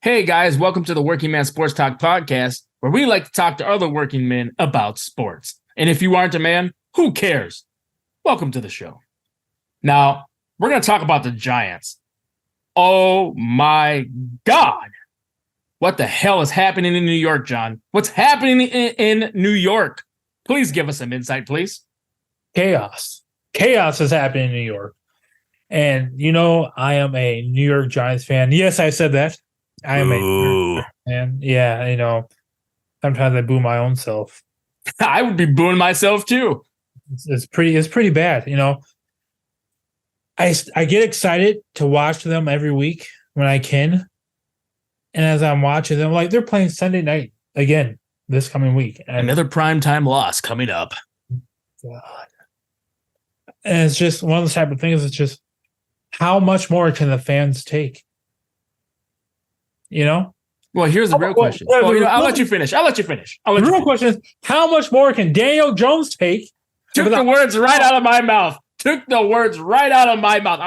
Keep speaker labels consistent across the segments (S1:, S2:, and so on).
S1: Hey guys, welcome to the Working Man Sports Talk podcast, where we like to talk to other working men about sports. And if you aren't a man, who cares? Welcome to the show. Now, we're going to talk about the Giants. Oh my God. What the hell is happening in New York, John? What's happening in New York? Please give us some insight, please.
S2: Chaos. Chaos is happening in New York. And, you know, I am a New York Giants fan. Yes, I said that. I am a New York fan. Yeah, you know, sometimes I boo my own self.
S1: I would be booing myself too.
S2: It's pretty bad, you know. I get excited to watch them every week when I can. And as I'm watching them, like they're playing Sunday night again this coming week. And
S1: another primetime loss coming up.
S2: God. And it's just one of those type of things. It's just how much more can the fans take? You know?
S1: Well, here's the real question. I'll let you finish. The
S2: real question is, how much more can Daniel Jones take?
S1: Took the words right out of my mouth. I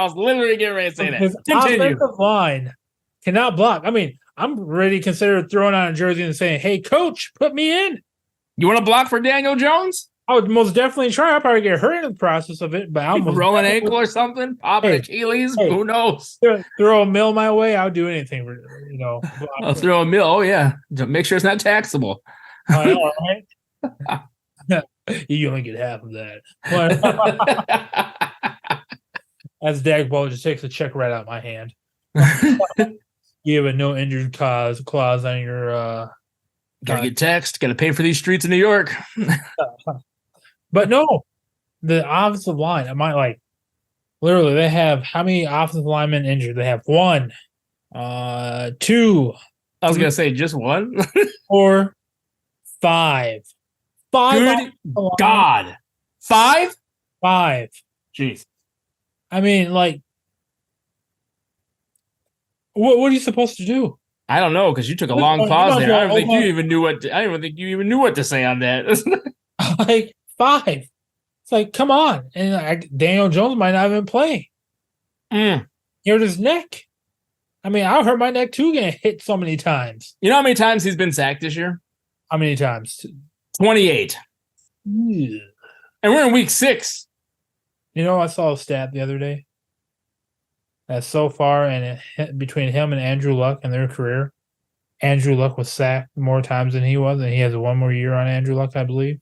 S1: was literally getting ready to say that.
S2: His offensive line cannot block. I mean, I'm ready to consider throwing on a jersey and saying, hey, coach, put me in.
S1: You want to block for Daniel Jones?
S2: I would most definitely try. I'll probably get hurt in the process of it, but I'll
S1: roll an ankle or something, pop an Achilles. Who knows?
S2: Throw a mill my way. I'll do anything. You know,
S1: I'll throw a mill. Oh yeah, make sure it's not taxable.
S2: I know, right? You only get half of that. As Dak Ball just takes a check right out of my hand. You have a no injured clause on your.
S1: Gotta get taxed. Gotta pay for these streets in New York.
S2: But no, the offensive line, literally, they have how many offensive linemen injured? They have 1, 2.
S1: I was going to say just 1.
S2: 4, 5.
S1: Good God. 5?
S2: 5.
S1: Jeez.
S2: I mean, like, what are you supposed to do?
S1: I don't know, because you took a long pause there. I don't think you even knew what to say on that.
S2: Like 5. It's like, come on. And Daniel Jones might not even play. He hurt his neck. I mean, I hurt my neck too getting hit so many times.
S1: You know how many times he's been sacked this year?
S2: How many times?
S1: 28.
S2: Ew.
S1: And we're in week 6.
S2: You know, I saw a stat the other day that so far, and between him and Andrew Luck in their career, Andrew Luck was sacked more times than he was, and he has 1 more year on Andrew Luck, I believe.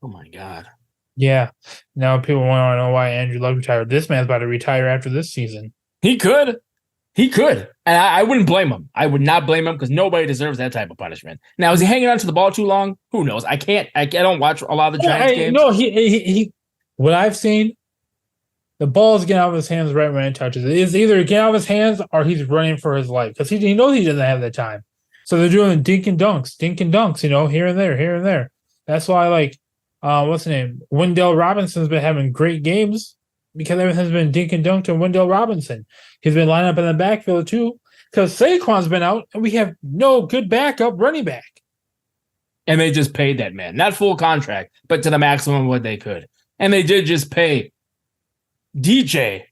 S1: Oh my God.
S2: Yeah. Now people want to know why Andrew Luck retired. This man's about to retire after this season.
S1: He could. And I wouldn't blame him. I would not blame him because nobody deserves that type of punishment. Now, is he hanging on to the ball too long? Who knows? I don't watch a lot of the Giants games.
S2: No, he what I've seen, the ball is getting out of his hands right when it touches it. It's either getting out of his hands or he's running for his life because he knows he doesn't have the time. So they're doing dink and dunks, you know, here and there. That's why, what's the name? Wendell Robinson's been having great games because everything has been dink and dunk to Wendell Robinson. He's been lining up in the backfield too because Saquon's been out and we have no good backup running back.
S1: And they just paid that man, not full contract, but to the maximum of what they could. And they did just pay DJ,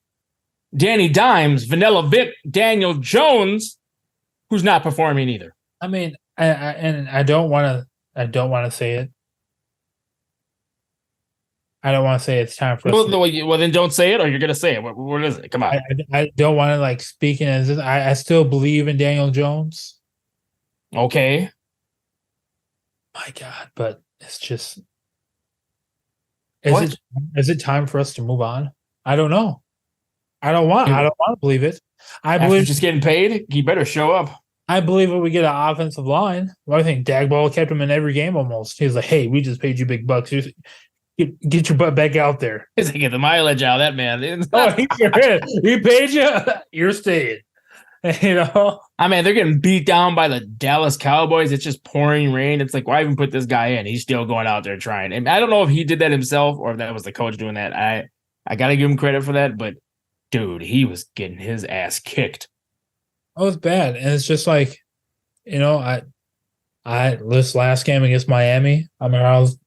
S1: Danny Dimes, Vanilla Vic, Daniel Jones, who's not performing either.
S2: I mean, I don't want to say it. I don't want to say it's time for us.
S1: Well, then don't say it, or you're going to say it. What is it? Come on.
S2: I don't want to speaking as this. I still believe in Daniel Jones.
S1: Okay.
S2: My God, but it's just. Is it time for us to move on? I don't know. I don't want to believe it.
S1: After just getting paid, you better show up.
S2: I believe if we get an offensive line. Well, I think Dagball kept him in every game almost. He's like, hey, we just paid you big bucks. Get your butt back out there.
S1: He's like, get the mileage out of that man.
S2: We paid you. You're staying. You know?
S1: I mean, they're getting beat down by the Dallas Cowboys. It's just pouring rain. It's like, why even put this guy in? He's still going out there trying. And I don't know if he did that himself or if that was the coach doing that. I got to give him credit for that. But, dude, he was getting his ass kicked.
S2: Oh, it's bad. And it's just like, you know, I this last game against Miami, I mean, I was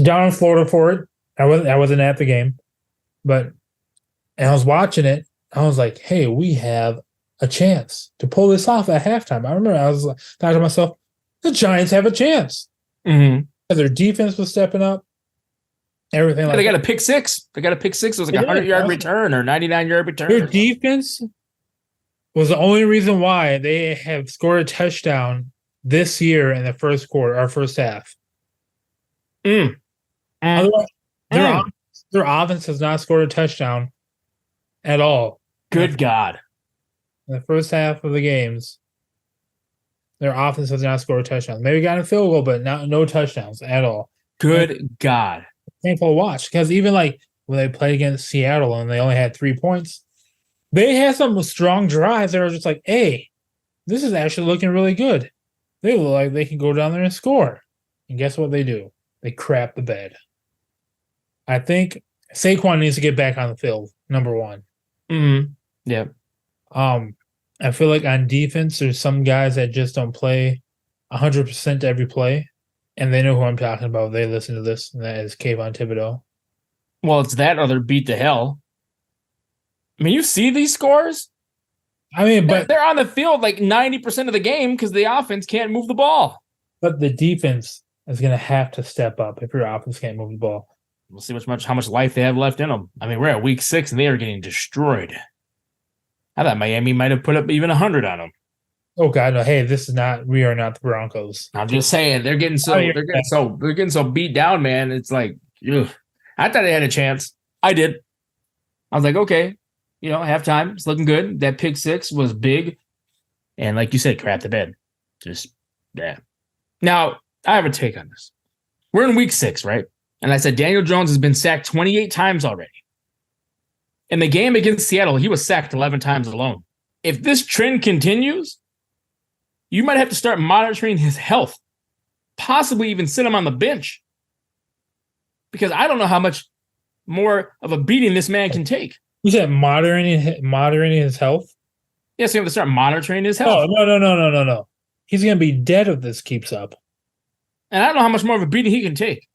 S2: down in Florida for it. I wasn't at the game. And I was watching it. I was like, hey, we have a chance to pull this off at halftime. I remember I was thought to myself, the Giants have a chance.
S1: Mm-hmm.
S2: Their defense was stepping up. Everything
S1: They got a pick six. They got a pick six. It was like a 100-yard return or 99-yard return.
S2: Their defense was the only reason why they have scored a touchdown this year in the first quarter or first half. Otherwise, their offense has not scored a touchdown at all.
S1: Good God.
S2: In the first half of the games, their offense has not scored a touchdown. Maybe got a field goal, but no touchdowns at all.
S1: Good God.
S2: Painful to watch because even like when they played against Seattle and they only had 3 points, they had some strong drives that were just like, hey, this is actually looking really good. They look like they can go down there and score. And guess what they do? They crap the bed. I think Saquon needs to get back on the field, number one.
S1: Mm-hmm. Yeah.
S2: I feel like on defense, there's some guys that just don't play 100% every play, and they know who I'm talking about. They listen to this, and that is Kayvon Thibodeau.
S1: Well, it's that or they're beat to hell. I mean, you see these scores?
S2: I mean, but
S1: they're on the field like 90% of the game because the offense can't move the ball.
S2: But the defense is going to have to step up if your offense can't move the ball.
S1: We'll see how much life they have left in them. I mean, we're at week 6 and they are getting destroyed. I thought Miami might have put up even 100 on them.
S2: Oh God, no! Hey, we are not the Broncos.
S1: I'm just saying they're getting so beat down, man. It's like, ugh. I thought they had a chance. I did. I was like, okay, halftime, it's looking good. That pick 6 was big, and like you said, crap the bed. Just yeah. Now I have a take on this. We're in week 6, right? And I said Daniel Jones has been sacked 28 times already. In the game against Seattle, he was sacked 11 times alone. If this trend continues, you might have to start monitoring his health, possibly even sit him on the bench. Because I don't know how much more of a beating this man can take.
S2: You said monitoring his health?
S1: Yes, you have to start monitoring his health.
S2: Oh, no. He's going to be dead if this keeps up.
S1: And I don't know how much more of a beating he can take.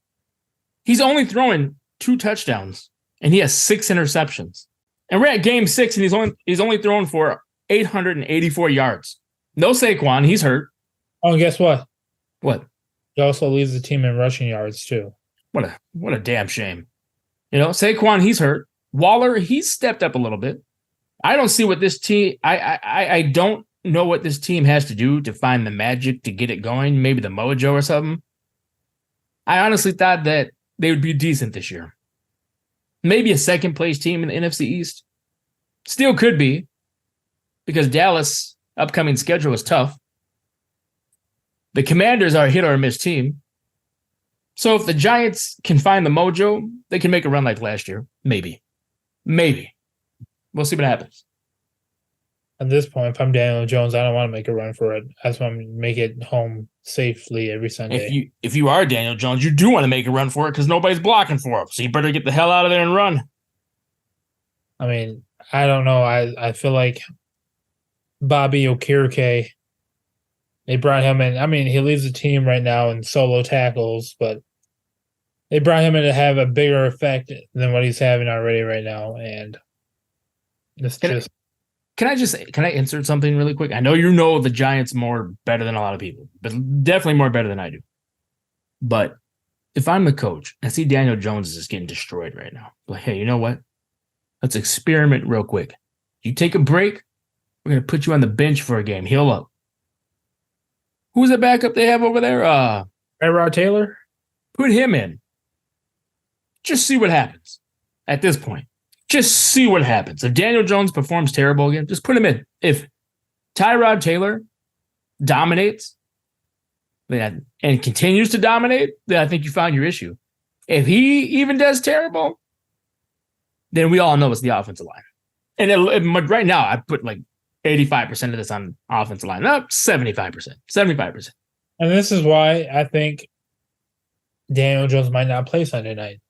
S1: He's only throwing 2 touchdowns, and he has 6 interceptions. And we're at game 6, and he's only thrown for 884 yards. No Saquon, he's hurt.
S2: Oh, and guess what?
S1: What?
S2: He also leads the team in rushing yards too.
S1: What a damn shame. Saquon, he's hurt. Waller, he's stepped up a little bit. I don't see what this team. I don't know what this team has to do to find the magic to get it going. Maybe the mojo or something. I honestly thought that they would be decent this year. Maybe a second place team in the NFC East. Still could be, because Dallas' upcoming schedule is tough. The Commanders are a hit or miss team. So if the Giants can find the mojo, they can make a run like last year. Maybe. We'll see what happens.
S2: At this point, if I'm Daniel Jones, I don't want to make a run for it. I just want to make it home safely every Sunday.
S1: If you are Daniel Jones, you do want to make a run for it because nobody's blocking for him. So you better get the hell out of there and run.
S2: I mean, I don't know. I feel like Bobby Okereke, they brought him in. I mean, he leads the team right now in solo tackles, but they brought him in to have a bigger effect than what he's having already right now. And it's
S1: Can I insert something really quick? I know you know the Giants more better than a lot of people, but definitely more better than I do. But if I'm the coach, I see Daniel Jones is just getting destroyed right now. Like, hey, you know what? Let's experiment real quick. You take a break, we're going to put you on the bench for a game. Heal up. Who's the backup they have over there?
S2: Tyrod Taylor?
S1: Put him in. Just see what happens at this point. Just see what happens. If Daniel Jones performs terrible again, just put him in. If Tyrod Taylor dominates and continues to dominate, then I think you found your issue. If he even does terrible, then we all know it's the offensive line. And right now, I put like 85% of this on offensive line. Up 75%. 75%.
S2: And this is why I think Daniel Jones might not play Sunday night.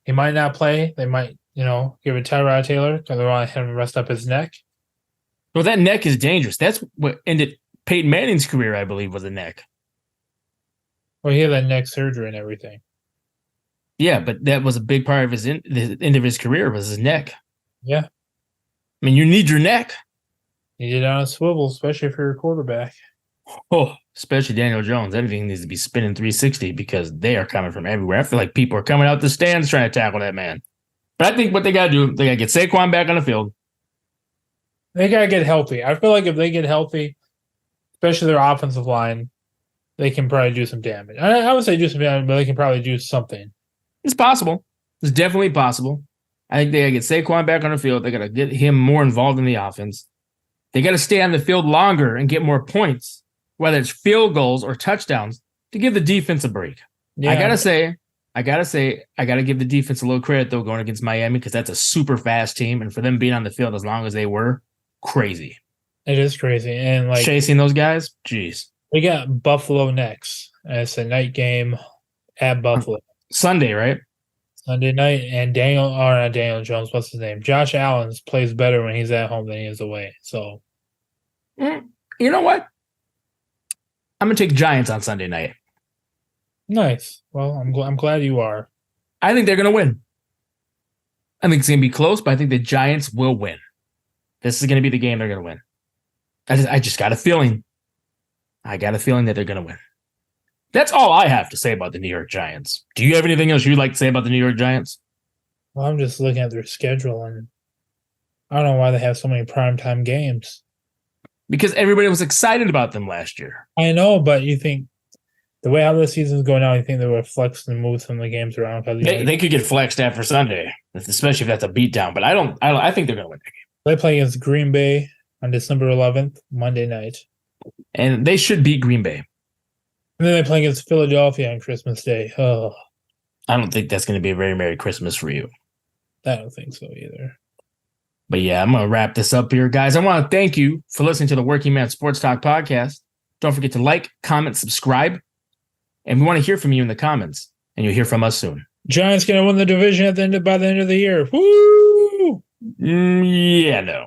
S2: He might not play. They might, give it Tyrod Taylor because they want him to rest up his neck.
S1: Well, that neck is dangerous. That's what ended Peyton Manning's career, I believe, was a neck.
S2: Well, he had that neck surgery and everything.
S1: Yeah, but that was a big part of the end of his career was his neck.
S2: Yeah.
S1: I mean, you need your neck.
S2: You get on a swivel, especially for your quarterback.
S1: Oh, especially Daniel Jones. Everything needs to be spinning 360 because they are coming from everywhere. I feel like people are coming out the stands trying to tackle that man. But I think what they got to do, they got to get Saquon back on the field.
S2: They got to get healthy. I feel like if they get healthy, especially their offensive line, they can probably do some damage. I would say do some damage, but they can probably do something.
S1: It's possible. It's definitely possible. I think they got to get Saquon back on the field. They got to get him more involved in the offense. They got to stay on the field longer and get more points, whether it's field goals or touchdowns, to give the defense a break. Yeah. I gotta give the defense a little credit though going against Miami because that's a super fast team, and for them being on the field as long as they were, crazy.
S2: It is crazy, and like
S1: chasing those guys, jeez.
S2: We got Buffalo next. It's a night game at Buffalo.
S1: Sunday, right?
S2: Sunday night, and not Daniel Jones. What's his name? Josh Allen plays better when he's at home than he is away. So,
S1: you know what? I'm gonna take Giants on Sunday night.
S2: Nice. Well, I'm glad you are.
S1: I think they're gonna win. I think it's gonna be close, but I think the Giants will win. This is gonna be the game they're gonna win. I just got a feeling. I got a feeling that they're gonna win. That's all I have to say about the New York Giants. Do you have anything else you'd like to say about the New York Giants?
S2: Well, I'm just looking at their schedule, and I don't know why they have so many primetime games.
S1: Because everybody was excited about them last year.
S2: I know, but you think the way how this season's going out, you think they would flex and move some of the games around?
S1: They could get flexed after Sunday, especially if that's a beatdown. But I think they're going to win the game.
S2: They play against Green Bay on December 11th, Monday night.
S1: And they should beat Green Bay.
S2: And then they play against Philadelphia on Christmas Day. Oh,
S1: I don't think that's going to be a very Merry Christmas for you.
S2: I don't think so either.
S1: But yeah, I'm going to wrap this up here, guys. I want to thank you for listening to the Working Man Sports Talk podcast. Don't forget to like, comment, subscribe. And we want to hear from you in the comments. And you'll hear from us soon.
S2: Giants going to win the division by the end of the year. Woo!
S1: Yeah, no.